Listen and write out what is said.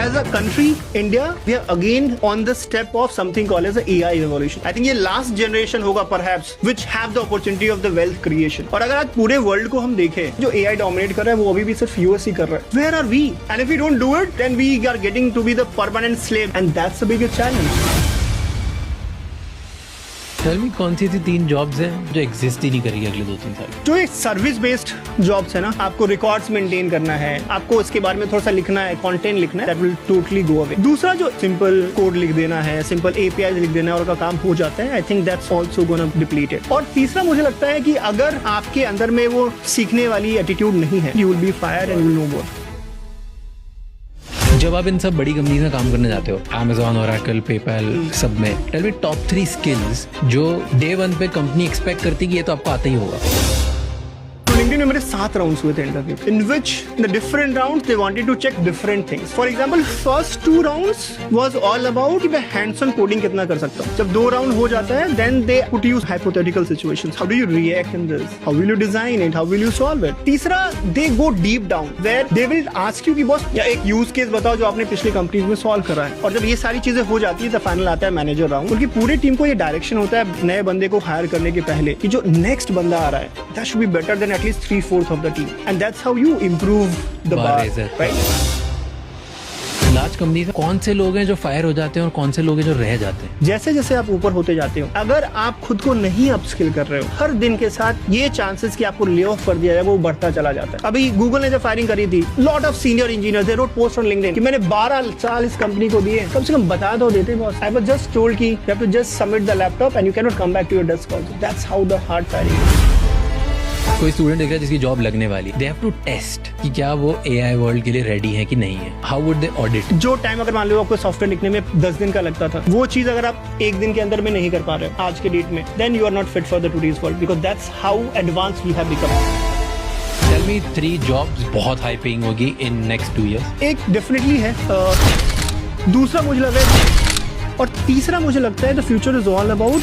As a country, India, we are again on the step of something called as the AI revolution. I think ये last generation होगा perhaps which have the opportunity of the wealth creation. और अगर आज पूरे world को हम देखें, जो AI dominate कर रहा है वो अभी भी सिर्फ US ही कर रहा है. Where are we? And if we don't do it, then we are getting to be the permanent slave, and that's the biggest challenge. Tell me, कौन सी ऐसी 3 जॉब्स हैं जो एग्जिस्ट ही नहीं करेगी अगले 2-3 साल? जो एक सर्विस बेस्ड जॉब्स है ना, आपको रिकॉर्ड्स मेंटेन करना है, आपको इसके बारे में थोड़ा सा लिखना है, कंटेंट लिखना है, that will totally go away. दूसरा जो सिंपल कोड लिख देना है, सिंपल एपीआई लिख देना है और का काम हो जाता है, I think that's also gonna depleted. और तीसरा मुझे लगता है कि अगर आपके अंदर में वो सीखने वाली एटीट्यूड नहीं है, you will be fire and you will no more. जब आप इन सब बड़ी कंपनीज में काम करने जाते हो, Amazon, Oracle, PayPal, सब में, टेल मी टॉप 3 स्किल्स जो डे 1 पे कंपनी एक्सपेक्ट करती कि ये तो आपको आता ही होगा. LinkedIn में मेरे 7 राउंड्स हुए थे interview, in which the different rounds they wanted to check different things. For example, first 2 rounds was all about कि मैं hands-on coding कितना कर सकता हूँ. जब 2 राउंड हो जाता है, then they put you hypothetical situations. How do you react in this? How will you design it? How will you solve it? तीसरा, they go deep down where they will ask you कि boss या एक use case बताओ जो आपने पिछली companies में solve करा है. और जब ये सारी चीजें हो जाती है तो फाइनल आता है मैनेजर राउंड. उनकी पूरी टीम को ये डायरेक्शन होता है नए बंदे को हायर करने के पहले कि जो नेक्स्ट बंदा आ रहा है, that should be better than at least 3/4 of the team, and that's how you improve the bar, right? Large company में कौन से लोग हैं जो फायर हो जाते हैं और कौन से लोग हैं जो रह जाते हैं? जैसे जैसे आप ऊपर होते जाते हो, अगर आप खुद को नहीं अपस्किल कर रहे हो, हर दिन के साथ ये चांसेस कि आपको ले ऑफ कर दिया जाए वो बढ़ता चला जाता है. अभी गूगल ने जब फायरिंग करी थी, lot of senior engineer they wrote post on LinkedIn कि मैंने 12 साल इस कंपनी को दिए, कम से कम बता दो देते boss. I was just told कि you have to just submit the laptop and you can not come back to your desk also. That's how the hard firing. कोई स्टूडेंट देख रहा है जिसकी जॉब लगने वाली, दे हैव टू टेस्ट कि क्या वो एआई वर्ल्ड के लिए रेडी है कि नहीं है. How would they audit? जो टाइम अगर मान लो आपको सॉफ्टवेयर लिखने में 10 दिन का लगता था, वो चीज अगर आप 1 दिन के अंदर में नहीं कर पा रहे हो आज के डेट में, then you are not fit for the today's world, because that's how advance we have become. Tell me 3 jobs बहुत हाई पेइंग होगी इन नेक्स्ट 2 years. एक डेफिनेटली है, दूसरा मुझे लगा है, और तीसरा मुझे लगता है the future is all about